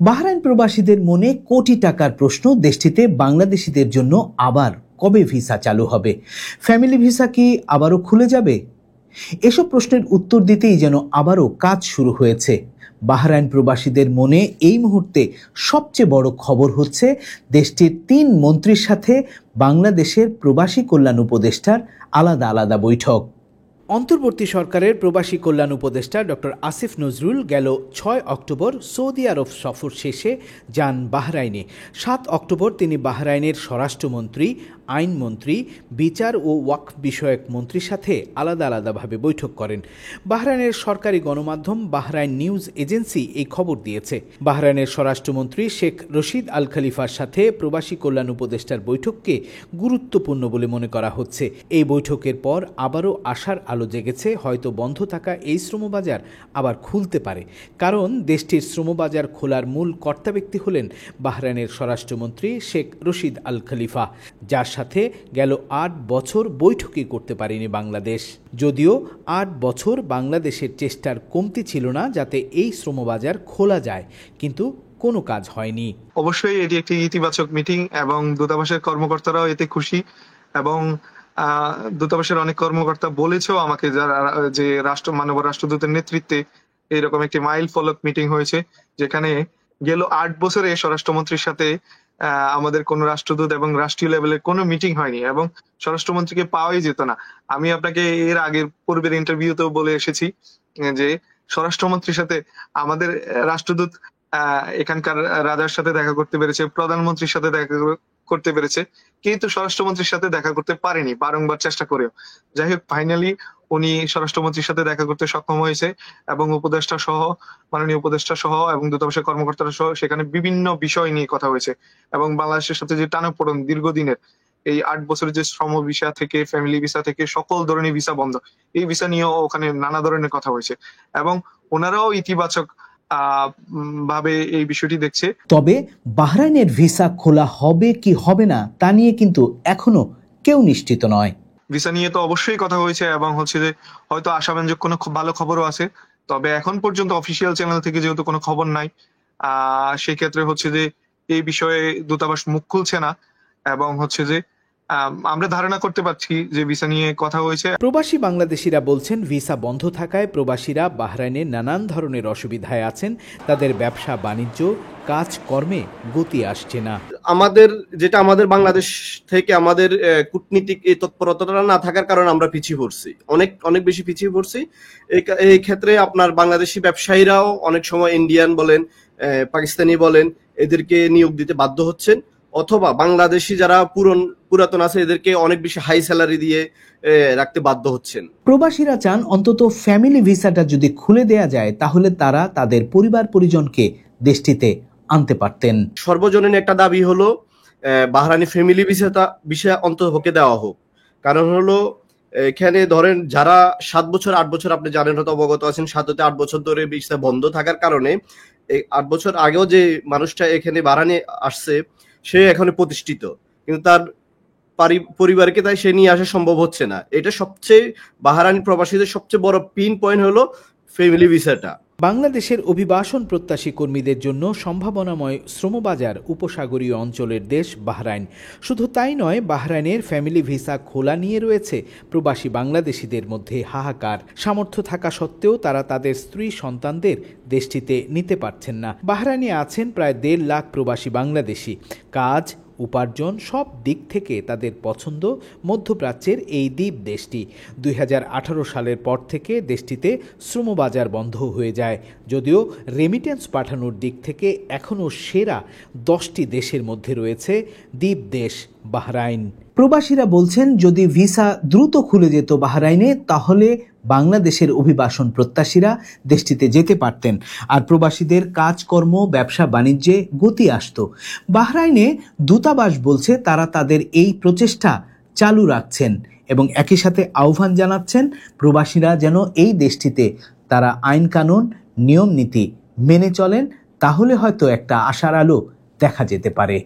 Bahrain প্রবাসীদের মনে কোটি টাকার প্রশ্ন, দেশটিতে বাংলাদেশিদের জন্য আবার কবে ভিসা চালু হবে? ফ্যামিলি ভিসা কি আবারও খুলে যাবে? এসব প্রশ্নের উত্তর দিতেই যেন আবারও কাজ শুরু হয়েছে। বাহরাইন প্রবাসীদের মনে এই মুহূর্তে সবচেয়ে বড় খবর হচ্ছে দেশটির ৩ মন্ত্রীর সাথে বাংলাদেশের প্রবাসী কল্যাণ উপদেষ্টার আলাদা আলাদা বৈঠক। অন্তর্বর্তী সরকারের প্রবাসী কল্যাণ উপদেষ্টা ডক্টর আসিফ নজরুল গেল ৬ অক্টোবর সৌদি আরব সফর শেষে যান বাহরাইনে। ৭ অক্টোবর তিনি বাহরাইনের স্বরাষ্ট্রমন্ত্রী, আইনমন্ত্রী, বিচার ও ওয়াকফ বিষয়ক মন্ত্রীর সাথে আলাদা আলাদাভাবে বৈঠক করেন। বাহরাইনের সরকারি গণমাধ্যম বাহরাইন নিউজ এজেন্সি এই খবর দিয়েছে। বাহরাইনের স্বরাষ্ট্রমন্ত্রী শেখ রশিদ আল খলিফার সাথে প্রবাসী কল্যাণ উপদেষ্টার বৈঠককে গুরুত্বপূর্ণ বলে মনে করা হচ্ছে। এই বৈঠকের পর আবারও আশার আলো জেগেছে, হয়তো বন্ধ থাকা এই শ্রমবাজার আবার খুলতে পারে। কারণ দেশটির শ্রমবাজার খোলার মূল কর্তা ব্যক্তি হলেন বাহরাইনের স্বরাষ্ট্রমন্ত্রী শেখ রশিদ আল খলিফা, যার সাথে গেল ৮ বছর বৈঠকই করতে পারেনি বাংলাদেশ। যদিও ৮ বছর বাংলাদেশের চেষ্টার কমতি ছিল না যাতে এই শ্রমবাজার খোলা যায়, কিন্তু কোনো কাজ হয়নি। অবশ্যই এটি একটি ইতিবাচক মিটিং এবং দূতাবাসের কর্মকর্তারাও এতে খুশি এবং দূতাবাসের অনেক কর্মকর্তা বলেছেও আমাকে যে মাননীয় রাষ্ট্রদূতের নেতৃত্বে এরকম একটি মাইল ফলক মিটিং হয়েছে, যেখানে গেল ৮ বছরে স্বরাষ্ট্রমন্ত্রীর সাথে আমাদের কোনো রাষ্ট্রদূত এবং রাষ্ট্রীয় লেভেলের কোনো মিটিং হয়নি এবং স্বরাষ্ট্রমন্ত্রীকে পাওয়াই যেত না। আমি আপনাকে এর আগের পূর্বের ইন্টারভিউতেও বলে এসেছি যে স্বরাষ্ট্রমন্ত্রীর সাথে আমাদের রাষ্ট্রদূত এখানকার রাজার সাথে দেখা করতে পেরেছে, প্রধানমন্ত্রীর সাথে দেখা করতে পেরেছে, কিন্তু স্বরাষ্ট্রমন্ত্রীর সাথে দেখা করতে পারেনি বারংবার চেষ্টা করেও। যাই হোক, ফাইনালি উনি স্বরাষ্ট্রমন্ত্রীর সাথে দেখা করতে সক্ষম হয়েছে এবং উপদেষ্টা সহ, মাননীয় উপদেষ্টা সহ এবং দূতাবাসের কর্মকর্তারা সহ সেখানে বিভিন্ন বিষয় নিয়ে কথা হয়েছে এবং বাংলাদেশের সাথে যে টানাপোড়েন দীর্ঘদিনের, এই ৮ বছরের যে শ্রম ভিসা থেকে, ফ্যামিলি ভিসা থেকে সকল ধরনের ভিসা বন্ধ, এই ভিসা নিয়েও ওখানে নানা ধরনের কথা হয়েছে এবং ওনারাও ইতিবাচক ভাবে এই বিষয়টি দেখছে। তবে বাহরাইনের ভিসা খোলা হবে কি হবে না তা নিয়ে কিন্তু এখনো কেউ নিশ্চিত নয়। ভিসা নিয়ে তো অবশ্যই কথা হয়েছে এবং হচ্ছে যে হয়তো আশাব্যঞ্জক কোনো খুব ভালো খবরও আছে, তবে এখন পর্যন্ত অফিসিয়াল চ্যানেল থেকে যেহেতু কোনো খবর নাই, সেই ক্ষেত্রে হচ্ছে যে এই বিষয়ে দূতাবাস মুখ খুলছে না এবং হচ্ছে যে আমরা ধারণা করতে পারছি যে ভিসা নিয়ে কথা হয়েছে। প্রবাসী বাংলাদেশিরা বলছেন, ভিসা বন্ধ থাকায় প্রবাসীরা বাহরাইনে নানান ধরনের অসুবিধায় আছেন। তাদের ব্যবসা বাণিজ্য, কাজকর্মে গতি আসছে না। আমাদের বাংলাদেশ থেকে আমাদের কূটনীতিক এই তৎপরতাটা না থাকার কারণে আমরা পিছিয়ে পড়ছি, অনেক বেশি পিছিয়ে পড়ছি। এই ক্ষেত্রে আপনার বাংলাদেশি ব্যবসায়ীরাও অনেক সময় ইন্ডিয়ান বলেন, পাকিস্তানি বলেন, এদেরকে নিয়োগ দিতে বাধ্য হচ্ছেন, অথবা বাংলাদেশি যারা পুরাতন আছে এদেরকে অনেক বেশি হাই স্যালারি দিয়ে রাখতে বাধ্য হচ্ছেন। প্রবাসীরা চান অন্তত ফ্যামিলি ভিসাটা যদি খুলে দেয়া যায়, তাহলে তারা তাদের পরিবার পরিজনকে দেশটিতে আনতে পারতেন। সর্বজনীন একটা দাবি হলো বাহরাইনি ফ্যামিলি ভিসা অন্ততপক্ষে দেওয়া হোক। কারণ হলো এখানে ধরেন যারা 7 বছর 8 বছর, আপনি জানেন হয়তো অবগত আছেন, 7 থেকে 8 বছর ধরে ভিসা বন্ধ থাকার কারণে 8 বছর আগেও যে মানুষটা এখানে বাহরাইনে আসছে সে এখন প্রতিষ্ঠিত, কিন্তু তার পরিবারকে তাই সে নিয়ে আসা সম্ভব হচ্ছে না। এটা সবচেয়ে বাহরাইনি প্রবাসীদের সবচেয়ে বড় পিন পয়েন্ট হলো ফ্যামিলি ভিসাটা। বাংলাদেশের অভিবাসন প্রত্যাশী কর্মীদের জন্য সম্ভাবনাময় শ্রমবাজার উপসাগরীয় অঞ্চলের দেশ বাহরাইন। শুধু তাই নয়, বাহরাইনের ফ্যামিলি ভিসা খোলা নিয়ে রয়েছে প্রবাসী বাংলাদেশিদের মধ্যে হাহাকার। সামর্থ্য থাকা সত্ত্বেও তারা তাদের স্ত্রী সন্তানদের দেশটিতে নিতে পারছেন না। বাহরাইনে আছেন প্রায় 1.5 লাখ প্রবাসী বাংলাদেশি। কাজ, উপার্জন সব দিক থেকে তাদের পছন্দ মধ্যপ্রাচ্যের এই দ্বীপ দেশটি। 2018 সালের পর থেকে দেশটিতে শ্রমবাজার বন্ধ হয়ে যায়, যদিও রেমিটেন্স পাঠানোর দিক থেকে এখনও সেরা 10টি দেশের মধ্যে রয়েছে দ্বীপ দেশ বাহরাইন। প্রবাসীরা বলছেন, যদি ভিসা দ্রুত খুলে যেত বাহরাইনে, তাহলে বাংলাদেশের অভিবাসন প্রত্যাশীরা দেশটিতে যেতে পারতেন, আর প্রবাসীদের কাজকর্ম, ব্যবসা বাণিজ্যে গতি আসত। বাহরাইনে দূতাবাস বলছে তারা তাদের এই প্রচেষ্টা চালু রাখছেন এবং একই সাথে আহ্বান জানাচ্ছেন প্রবাসীরা যেন এই দেশটিতে তারা আইন কানুন, নিয়ম নীতি মেনে চলেন, তাহলে হয়তো একটা আশার আলো দেখা যেতে পারে।